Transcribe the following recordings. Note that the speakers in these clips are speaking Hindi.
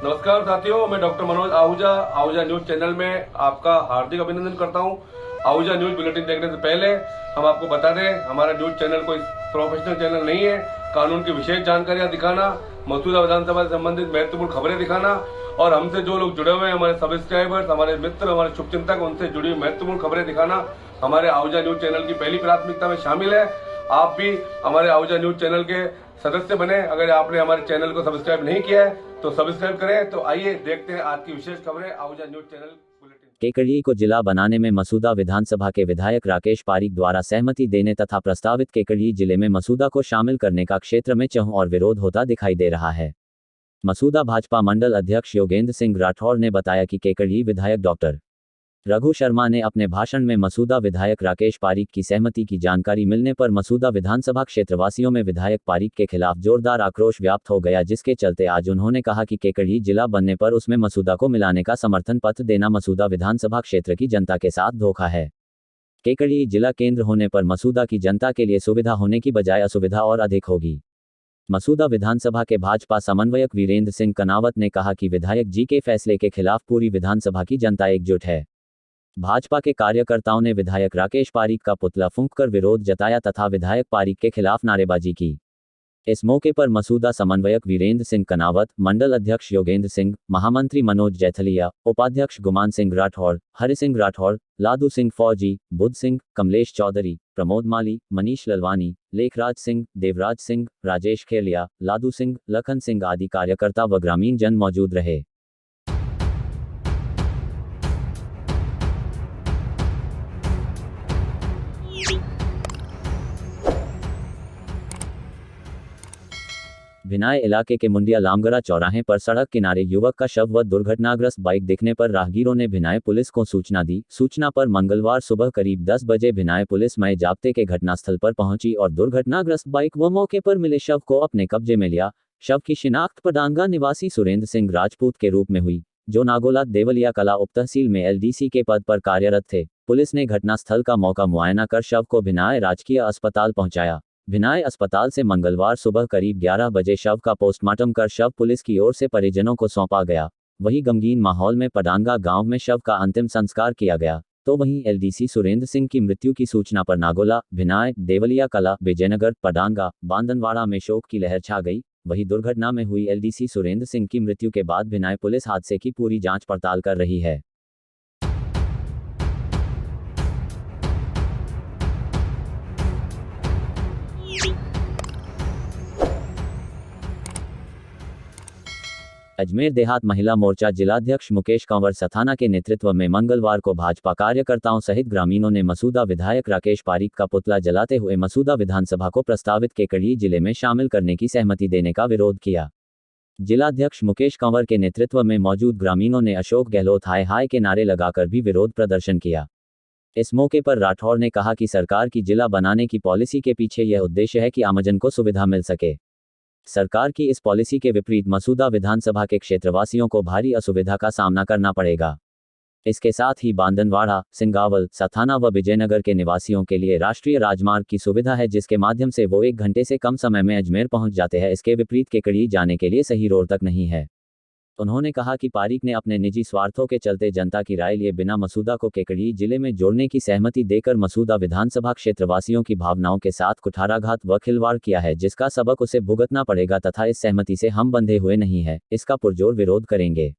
नमस्कार साथियों, मैं doctor Manoj Ahuja Ahuja news channel में आपका हार्दिक अभिनंदन करता हूं। आहूजा न्यूज बुलेटिन देखने से पहले हम आपको बता दें, हमारा न्यूज चैनल कोई प्रोफेशनल चैनल नहीं है। कानून की विशेष जानकारियां दिखाना, मसूदा विधानसभा से संबंधित महत्वपूर्ण खबरें दिखाना और हमसे जो लोग जुड़े हुए हैं, हमारे सब्सक्राइबर्स, हमारे मित्र, हमारे शुभचिंतक, उनसे जुड़ी हुई महत्वपूर्ण खबरें दिखाना हमारे आहूजा न्यूज चैनल की पहली प्राथमिकता में शामिल है। आप भी हमारे आहूजा न्यूज चैनल के सदस्य बने। अगर आपने हमारे चैनल को सब्सक्राइब नहीं किया है तो सब्सक्राइब करें। तो आइए देखते हैं आज की विशेष खबरें Ahuja news channel bulletin. Kekri को जिला बनाने में मसूदा विधानसभा के विधायक राकेश पारीक द्वारा सहमति देने तथा प्रस्तावित केकड़ी जिले में मसूदा को शामिल करने का क्षेत्र में चहुं और विरोध होता दिखाई दे रहा है। मसूदा भाजपा मंडल अध्यक्ष योगेंद्र सिंह राठौर ने बताया कि केकड़ी विधायक डॉक्टर रघु शर्मा ने अपने भाषण में मसूदा विधायक राकेश पारीक की सहमति की जानकारी मिलने पर मसूदा विधानसभा क्षेत्रवासियों में विधायक पारीक के खिलाफ जोरदार आक्रोश व्याप्त हो गया, जिसके चलते आज उन्होंने कहा कि केकड़ी जिला बनने पर उसमें मसूदा को मिलाने का समर्थन पत्र देना मसूदा विधानसभा क्षेत्र की जनता के साथ धोखा है। केकड़ी जिला केंद्र होने पर मसूदा की जनता के लिए सुविधा होने की बजाय असुविधा और अधिक होगी। मसूदा विधानसभा के भाजपा समन्वयक वीरेंद्र सिंह कनावत ने कहा कि विधायक जी के फैसले के खिलाफ पूरी विधानसभा की जनता एकजुट है। भाजपा के कार्यकर्ताओं ने विधायक राकेश पारीक का पुतला फूंककर विरोध जताया तथा विधायक पारीक के खिलाफ नारेबाजी की। इस मौके पर मसूदा समन्वयक वीरेंद्र सिंह कनावत, मंडल अध्यक्ष योगेंद्र सिंह, महामंत्री मनोज जैथलिया, उपाध्यक्ष गुमान सिंह राठौर, हरि सिंह राठौर, लादू सिंह फौजी, बुद्ध सिंह, कमलेश चौधरी, प्रमोद माली, मनीष ललवानी, लेखराज सिंह, देवराज सिंह, राजेश खेलिया, लादू सिंह, लखन सिंह आदि कार्यकर्ता व ग्रामीण जन मौजूद रहे। भिनाय इलाके के मुंडिया लामगरा चौराहे पर सड़क किनारे युवक का शव व दुर्घटनाग्रस्त बाइक दिखने पर राहगीरों ने भिनाय पुलिस को सूचना दी। सूचना पर मंगलवार सुबह करीब 10 बजे भिनाय पुलिस मय जाब्ते के घटनास्थल पर पहुंची और दुर्घटनाग्रस्त बाइक व मौके पर मिले शव को अपने कब्जे में लिया। शव की शिनाख्त पडांगा निवासी सुरेंद्र सिंह राजपूत के रूप में हुई, जो नागोला देवलिया कला उपतहसील में LDC के पद पर कार्यरत थे। पुलिस ने घटनास्थल का मौका मुआयना कर शव को भिनाय राजकीय अस्पताल पहुंचाया। भिनाय अस्पताल से मंगलवार सुबह करीब 11 बजे शव का पोस्टमार्टम कर शव पुलिस की ओर से परिजनों को सौंपा गया। वहीं गमगीन माहौल में पडांगा गांव में शव का अंतिम संस्कार किया गया। तो वहीं LDC सुरेंद्र सिंह की मृत्यु की सूचना पर नागोला, भिनाय, देवलिया कला, विजयनगर, पडांगा, बांदनवाड़ा में शोक की लहर छा गई। वहीं दुर्घटना में हुई LDC सुरेंद्र सिंह की मृत्यु के बाद भिनाय पुलिस हादसे की पूरी जांच पड़ताल कर रही है। अजमेर देहात महिला मोर्चा जिलाध्यक्ष मुकेश कंवर सथाना के नेतृत्व में मंगलवार को भाजपा कार्यकर्ताओं सहित ग्रामीणों ने मसूदा विधायक राकेश पारीक का पुतला जलाते हुए मसूदा विधानसभा को प्रस्तावित केकड़ी जिले में शामिल करने की सहमति देने का विरोध किया। जिलाध्यक्ष मुकेश कंवर के नेतृत्व में मौजूद ग्रामीणों ने अशोक गहलोत हाय हाय के नारे लगाकर भी विरोध प्रदर्शन किया। इस मौके पर राठौर ने कहा कि सरकार की जिला बनाने की पॉलिसी के पीछे यह उद्देश्य है कि आमजन को सुविधा मिल सके। सरकार की इस पॉलिसी के विपरीत मसूदा विधानसभा के क्षेत्रवासियों को भारी असुविधा का सामना करना पड़ेगा। इसके साथ ही बांदनवाड़ा, सिंगावल, सथाना व विजयनगर के निवासियों के लिए राष्ट्रीय राजमार्ग की सुविधा है, जिसके माध्यम से वो 1 घंटे से कम समय में अजमेर पहुंच जाते हैं। इसके विपरीत केकड़ी जाने के लिए सही रोड तक नहीं है। उन्होंने कहा कि पारीक ने अपने निजी स्वार्थों के चलते जनता की राय लिए बिना मसूदा को केकड़ी जिले में जोड़ने की सहमति देकर मसूदा विधानसभा क्षेत्रवासियों की भावनाओं के साथ कुठाराघात व खिलवाड़ किया है, जिसका सबक उसे भुगतना पड़ेगा तथा इस सहमति से हम बंधे हुए नहीं है, इसका पुरजोर विरोध करेंगे।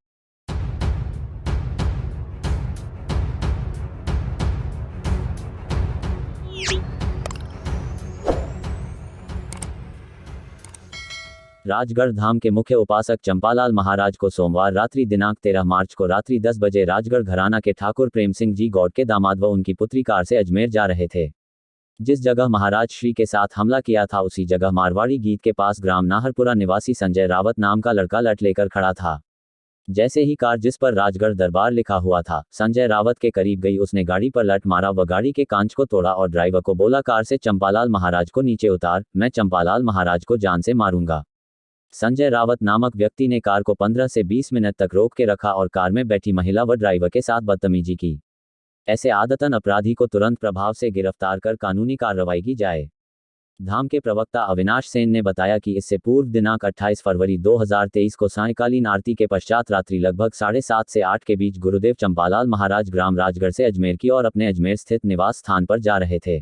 राजगढ़ धाम के मुख्य उपासक चंपालाल महाराज को सोमवार रात्रि दिनांक 13 मार्च को रात्रि 10 बजे राजगढ़ घराना के ठाकुर प्रेम सिंह जी गौड़ के दामाद व उनकी पुत्री कार से अजमेर जा रहे थे। जिस जगह महाराज श्री के साथ हमला किया था, उसी जगह मारवाड़ी गीत के पास ग्राम नाहरपुरा निवासी संजय रावत नाम का लड़का लट लेकर खड़ा था। जैसे ही कार जिस पर राजगढ़ दरबार लिखा हुआ था, संजय रावत के करीब गई, उसने गाड़ी पर लट मारा व गाड़ी के कांच को तोड़ा और ड्राइवर को बोला, कार से चंपालाल महाराज को नीचे उतार, मैं चंपालाल महाराज को जान से मारूंगा। संजय रावत नामक व्यक्ति ने कार को 15 से 20 मिनट तक रोक के रखा और कार में बैठी महिला व ड्राइवर के साथ बदतमीजी की। ऐसे आदतन अपराधी को तुरंत प्रभाव से गिरफ्तार कर कानूनी कार्रवाई की जाए। धाम के प्रवक्ता अविनाश सेन ने बताया कि इससे पूर्व दिनांक 28 फरवरी 2023 को सायंकालीन आरती के पश्चात रात्रि लगभग 7:30 से 8 के बीच गुरुदेव चंपालाल महाराज ग्राम राजगढ़ से अजमेर की ओर अपने अजमेर स्थित निवास स्थान पर जा रहे थे।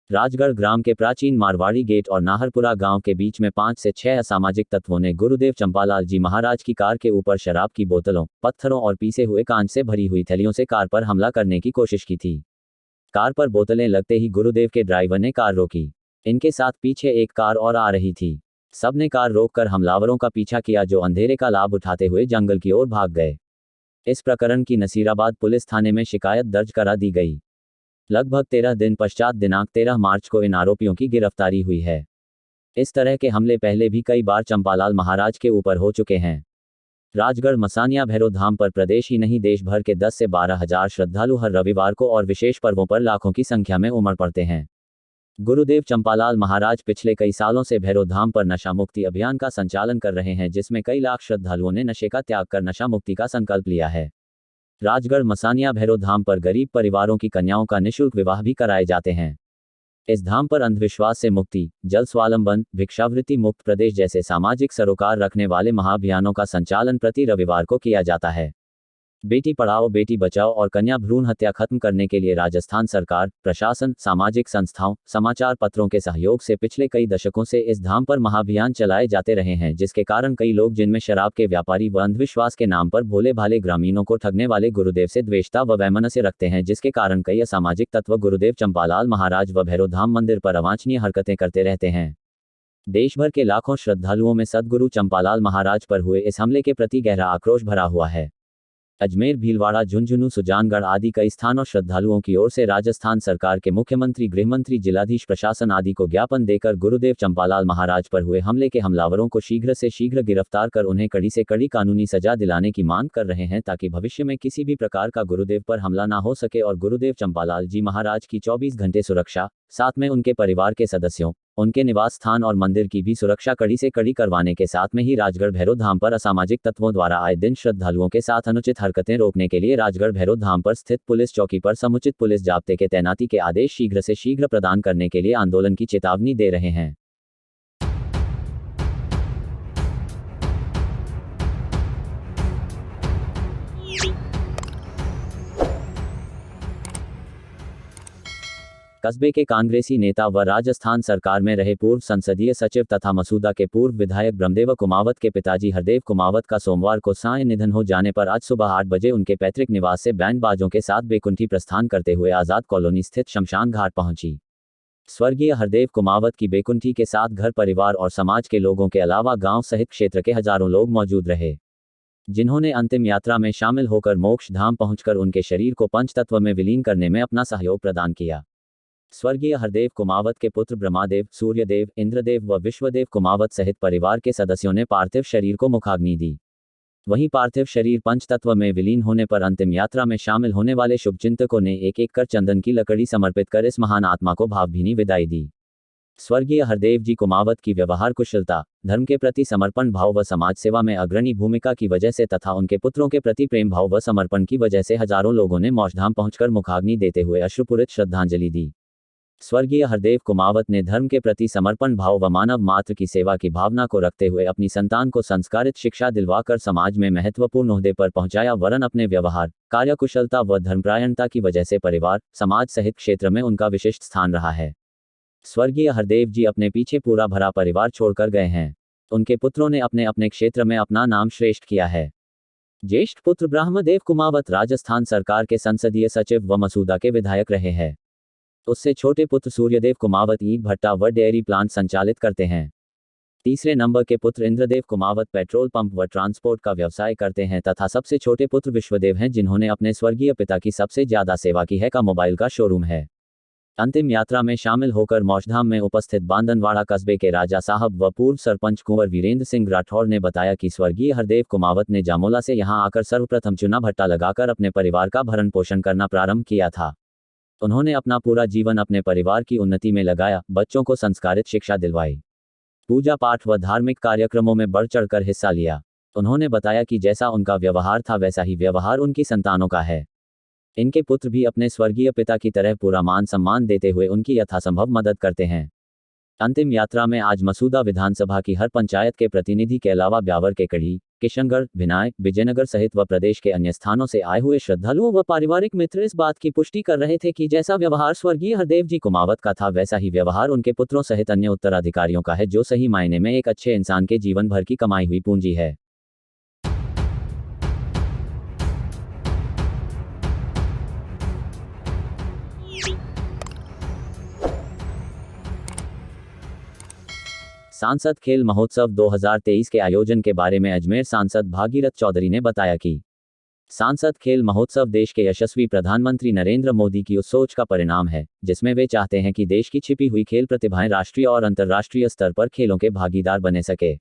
राजगढ़ ग्राम के प्राचीन मारवाड़ी गेट और नाहरपुरा गांव के बीच में 5 से 6 असामाजिक तत्वों ने गुरुदेव चंपालाल जी महाराज की कार के ऊपर शराब की बोतलों, पत्थरों और पीसे हुए कांच से भरी हुई थैलियों से कार पर हमला करने की कोशिश की थी। कार पर बोतलें लगते ही गुरुदेव के ड्राइवर ने कार रोकी। इनके साथ पीछे एक कार और आ रही थी। सबने कार रोककर हमलावरों का पीछा किया, जो अंधेरे का लाभ उठाते हुए जंगल की ओर भाग गए। इस प्रकरण की नसीराबाद पुलिस थाने में शिकायत दर्ज करा दी गई। लगभग 13 दिन पश्चात दिनांक 13 मार्च को इन आरोपियों की गिरफ्तारी हुई है। इस तरह के हमले पहले भी कई बार चंपालाल महाराज के ऊपर हो चुके हैं। राजगढ़ मसानिया भैरव धाम पर प्रदेश ही नहीं देश भर के 10 से 12 हजार श्रद्धालु हर रविवार को और विशेष पर्वों पर लाखों की संख्या में उमड़ पड़ते हैं। गुरुदेव चंपालाल महाराज पिछले कई सालों से भैरव धाम पर नशा मुक्ति अभियान का संचालन कर रहे हैं, जिसमें कई लाख श्रद्धालुओं ने नशे का त्याग कर नशा मुक्ति का संकल्प लिया है। राजगढ़ मसानिया भैरव धाम पर गरीब परिवारों की कन्याओं का निःशुल्क विवाह भी कराए जाते हैं। इस धाम पर अंधविश्वास से मुक्ति, जल स्वावलंबन, भिक्षावृत्ति मुक्त प्रदेश जैसे सामाजिक सरोकार रखने वाले महाअभियानों का संचालन प्रति रविवार को किया जाता है। बेटी पढ़ाओ बेटी बचाओ और कन्या भ्रूण हत्या खत्म करने के लिए राजस्थान सरकार, प्रशासन, सामाजिक संस्थाओं, समाचार पत्रों के सहयोग से पिछले कई दशकों से इस धाम पर महाअभियान चलाए जाते रहे हैं, जिसके कारण कई लोग, जिनमें शराब के व्यापारी व अंधविश्वास के नाम पर भोले भाले ग्रामीणों को ठगने वाले गुरुदेव से द्वेषता व वैमनस्य रखते हैं, जिसके कारण कई असामाजिक तत्व गुरुदेव चंपालाल महाराज व भैरव धाम मंदिर पर अवांछनीय हरकतें करते रहते हैं। देश भर के लाखों श्रद्धालुओं में सद्गुरु चंपालाल महाराज पर हुए इस हमले के प्रति गहरा आक्रोश भरा हुआ है। अजमेर, भीलवाड़ा, झुंझुनू, सुजानगढ़ आदि कई स्थानों श्रद्धालुओं की ओर से राजस्थान सरकार के मुख्यमंत्री, गृहमंत्री, जिलाधीश, प्रशासन आदि को ज्ञापन देकर गुरुदेव चंपालाल महाराज पर हुए हमले के हमलावरों को शीघ्र से शीघ्र गिरफ्तार कर उन्हें कड़ी से कड़ी कानूनी सजा दिलाने की मांग कर रहे हैं, ताकि भविष्य में किसी भी प्रकार का गुरुदेव पर हमला न हो सके और गुरुदेव चंपालाल जी महाराज की 24 घंटे सुरक्षा, साथ में उनके परिवार के सदस्यों, उनके निवास स्थान और मंदिर की भी सुरक्षा कड़ी से कड़ी करवाने के साथ में ही राजगढ़ भैरव धाम पर असामाजिक तत्वों द्वारा आए दिन श्रद्धालुओं के साथ अनुचित हरकतें रोकने के लिए राजगढ़ भैरव धाम पर स्थित पुलिस चौकी पर समुचित पुलिस जाब्ते के तैनाती के आदेश शीघ्र से शीघ्र प्रदान करने के लिए आंदोलन की चेतावनी दे रहे हैं। कस्बे के कांग्रेसी नेता व राजस्थान सरकार में रहे पूर्व संसदीय सचिव तथा मसूदा के पूर्व विधायक ब्रह्मदेव कुमावत के पिताजी हरदेव कुमावत का सोमवार को साय निधन हो जाने पर आज सुबह 8 बजे उनके पैतृक निवास से बैंड बाजों के साथ बेकुंठी प्रस्थान करते हुए आजाद कॉलोनी स्थित शमशान घाट पहुंची। स्वर्गीय हरदेव कुमावत की बेकुंठी के साथ घर परिवार और समाज के लोगों के अलावा गांव सहित क्षेत्र के हजारों लोग मौजूद रहे, जिन्होंने अंतिम यात्रा में शामिल होकर मोक्ष धाम पहुंचकर उनके शरीर को पंचतत्व में विलीन करने में अपना सहयोग प्रदान किया। स्वर्गीय हरदेव कुमावत के पुत्र ब्रह्मादेव, सूर्यदेव, इंद्रदेव व विश्वदेव कुमावत सहित परिवार के सदस्यों ने पार्थिव शरीर को मुखाग्नि दी। वहीं पार्थिव शरीर पंचतत्व में विलीन होने पर अंतिम यात्रा में शामिल होने वाले शुभचिंतकों ने एक एक कर चंदन की लकड़ी समर्पित कर इस महान आत्मा को भावभीनी विदाई दी। स्वर्गीय हरदेव जी कुमावत की व्यवहार कुशलता, धर्म के प्रति समर्पण भाव व समाज सेवा में अग्रणी भूमिका की वजह से तथा उनके पुत्रों के प्रति प्रेम भाव व समर्पण की वजह से हजारों लोगों ने मोक्षधाम पहुंचकर मुखाग्नि देते हुए अश्रुपूरित श्रद्धांजलि दी। स्वर्गीय हरदेव कुमावत ने धर्म के प्रति समर्पण भाव व मानव मात्र की सेवा की भावना को रखते हुए अपनी संतान को संस्कारित शिक्षा दिलवाकर समाज में महत्वपूर्ण ओहदे पर पहुंचाया, वरन अपने व्यवहार, कार्यकुशलता व धर्मपरायणता की वजह से परिवार, समाज सहित क्षेत्र में उनका विशिष्ट स्थान रहा है। स्वर्गीय हरदेव जी अपने पीछे पूरा भरा परिवार छोड़कर गए हैं। उनके पुत्रों ने अपने अपने क्षेत्र में अपना नाम श्रेष्ठ किया है। ज्येष्ठ पुत्र ब्रह्मदेव कुमावत राजस्थान सरकार के संसदीय सचिव व मसूदा के विधायक रहे हैं। उससे छोटे पुत्र सूर्यदेव कुमावत ईंट भट्टा व डेयरी प्लांट संचालित करते हैं। तीसरे नंबर के पुत्र इंद्रदेव कुमावत पेट्रोल पंप व ट्रांसपोर्ट का व्यवसाय करते हैं तथा सबसे छोटे पुत्र विश्वदेव हैं, जिन्होंने अपने स्वर्गीय पिता की सबसे ज्यादा सेवा की है का मोबाइल का शोरूम है। अंतिम यात्रा में शामिल होकर मोक्षधाम में उपस्थित बांदनवाड़ा कस्बे के राजा साहब व पूर्व सरपंच कुंवर वीरेंद्र सिंह राठौर ने बताया कि स्वर्गीय हरदेव कुमावत ने जामोला से यहां आकर सर्वप्रथम चूना भट्टा लगाकर अपने परिवार का भरण पोषण करना प्रारंभ किया था। उन्होंने अपना पूरा जीवन अपने परिवार की उन्नति में लगाया, बच्चों को संस्कारित शिक्षा दिलवाई, पूजा पाठ व धार्मिक कार्यक्रमों में बढ़ चढ़कर हिस्सा लिया। उन्होंने बताया कि जैसा उनका व्यवहार था वैसा ही व्यवहार उनकी संतानों का है। इनके पुत्र भी अपने स्वर्गीय पिता की तरह पूरा मान सम्मान देते हुए उनकी यथासंभव मदद करते हैं। अंतिम यात्रा में आज मसूदा विधानसभा की हर पंचायत के प्रतिनिधि के अलावा ब्यावर के कड़ी, किशनगढ़, भिनाय, विजयनगर सहित व प्रदेश के अन्य स्थानों से आए हुए श्रद्धालुओं व पारिवारिक मित्र इस बात की पुष्टि कर रहे थे कि जैसा व्यवहार स्वर्गीय हरदेव जी कुमावत का था वैसा ही व्यवहार उनके पुत्रों सहित अन्य उत्तराधिकारियों का है, जो सही मायने में एक अच्छे इंसान के जीवन भर की कमाई हुई पूंजी है। सांसद खेल महोत्सव 2023 के आयोजन के बारे में अजमेर सांसद भागीरथ चौधरी ने बताया कि सांसद खेल महोत्सव देश के यशस्वी प्रधानमंत्री नरेंद्र मोदी की उस सोच का परिणाम है जिसमें वे चाहते हैं कि देश की छिपी हुई खेल प्रतिभाएं राष्ट्रीय और अंतर्राष्ट्रीय स्तर पर खेलों के भागीदार बने सके।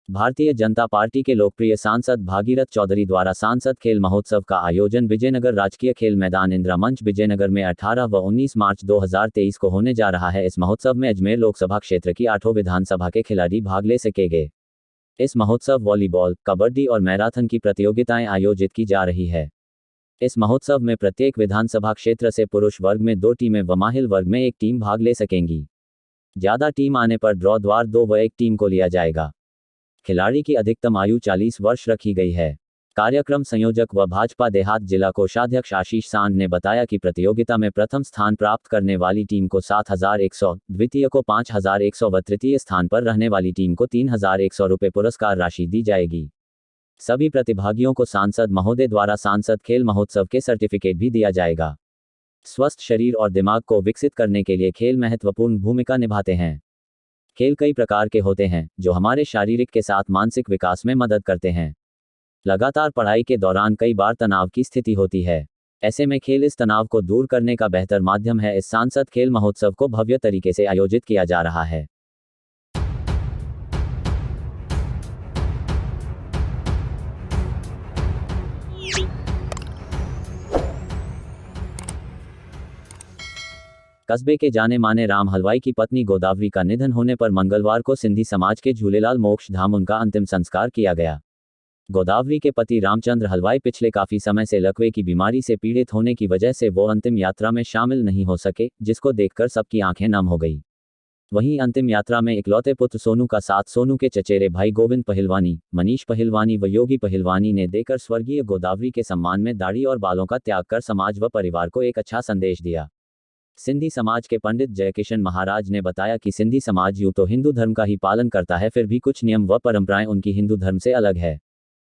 भारतीय जनता पार्टी के लोकप्रिय सांसद भागीरथ चौधरी द्वारा सांसद खेल महोत्सव का आयोजन विजयनगर राजकीय खेल मैदान इंदिरा मंच विजयनगर में 18 व 19 मार्च 2023 को होने जा रहा है। इस महोत्सव में अजमेर लोकसभा क्षेत्र की 8 विधानसभा के खिलाड़ी भाग ले सकेंगे। इस महोत्सव वॉलीबॉल, कबड्डी और मैराथन की प्रतियोगिताएं आयोजित की जा रही है। इस महोत्सव में प्रत्येक विधानसभा क्षेत्र से पुरुष वर्ग में 2 टीमें व महिला वर्ग में 1 टीम भाग ले सकेंगी। ज्यादा टीम आने पर ड्रॉ द्वार 2 व 1 टीम को लिया जाएगा। खिलाड़ी की अधिकतम आयु 40 वर्ष रखी गई है। कार्यक्रम संयोजक व भाजपा देहात जिला कोषाध्यक्ष आशीष सांड ने बताया कि प्रतियोगिता में प्रथम स्थान प्राप्त करने वाली टीम को 7,100, द्वितीय को 5,100 व तृतीय स्थान पर रहने वाली टीम को 3,100 रुपये पुरस्कार राशि दी जाएगी। सभी प्रतिभागियों को सांसद महोदय द्वारा सांसद खेल महोत्सव के सर्टिफिकेट भी दिया जाएगा। स्वस्थ शरीर और दिमाग को विकसित करने के लिए खेल महत्वपूर्ण भूमिका निभाते हैं। खेल कई प्रकार के होते हैं जो हमारे शारीरिक के साथ मानसिक विकास में मदद करते हैं। लगातार पढ़ाई के दौरान कई बार तनाव की स्थिति होती है। ऐसे में खेल इस तनाव को दूर करने का बेहतर माध्यम है। इस सांसद खेल महोत्सव को भव्य तरीके से आयोजित किया जा रहा है। कस्बे के जाने माने राम हलवाई की पत्नी गोदावरी का निधन होने पर मंगलवार को सिंधी समाज के झूलेलाल मोक्ष धाम उनका अंतिम संस्कार किया गया। गोदावरी के पति रामचंद्र हलवाई पिछले काफी समय से लकवे की बीमारी से पीड़ित होने की वजह से वो अंतिम यात्रा में शामिल नहीं हो सके, जिसको देखकर सबकी आंखें नम हो गई। वहीं अंतिम यात्रा में इकलौते पुत्र सोनू का साथ सोनू के चचेरे भाई गोविंद पहिलवानी, मनीष पहिलवानी व योगी पहिलवानी ने देकर स्वर्गीय गोदावरी के सम्मान में दाढ़ी और बालों का त्याग कर समाज व परिवार को एक अच्छा संदेश दिया। सिंधी समाज के पंडित जयकिशन महाराज ने बताया कि सिंधी समाज यूं तो हिंदू धर्म का ही पालन करता है, फिर भी कुछ नियम व परंपराएं उनकी हिंदू धर्म से अलग है।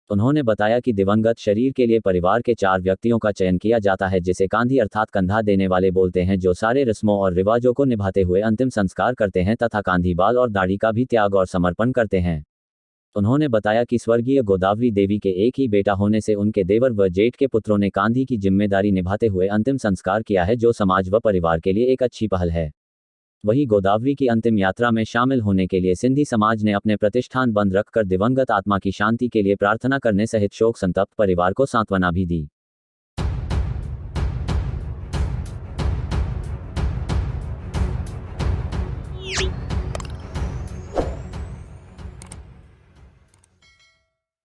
उन्होंने बताया कि दिवंगत शरीर के लिए परिवार के 4 व्यक्तियों का चयन किया जाता है, जिसे कांधी अर्थात कंधा देने वाले बोलते हैं, जो सारे रस्मों और रिवाजों को निभाते हुए अंतिम संस्कार करते हैं तथा कांधी बाल और दाढ़ी का भी त्याग और समर्पण करते हैं। उन्होंने बताया कि स्वर्गीय गोदावरी देवी के एक ही बेटा होने से उनके देवर व जेठ के पुत्रों ने कांधी की जिम्मेदारी निभाते हुए अंतिम संस्कार किया है, जो समाज व परिवार के लिए एक अच्छी पहल है। वहीं गोदावरी की अंतिम यात्रा में शामिल होने के लिए सिंधी समाज ने अपने प्रतिष्ठान बंद रखकर दिवंगत आत्मा की शांति के लिए प्रार्थना करने सहित शोक संतप्त परिवार को सांत्वना भी दी।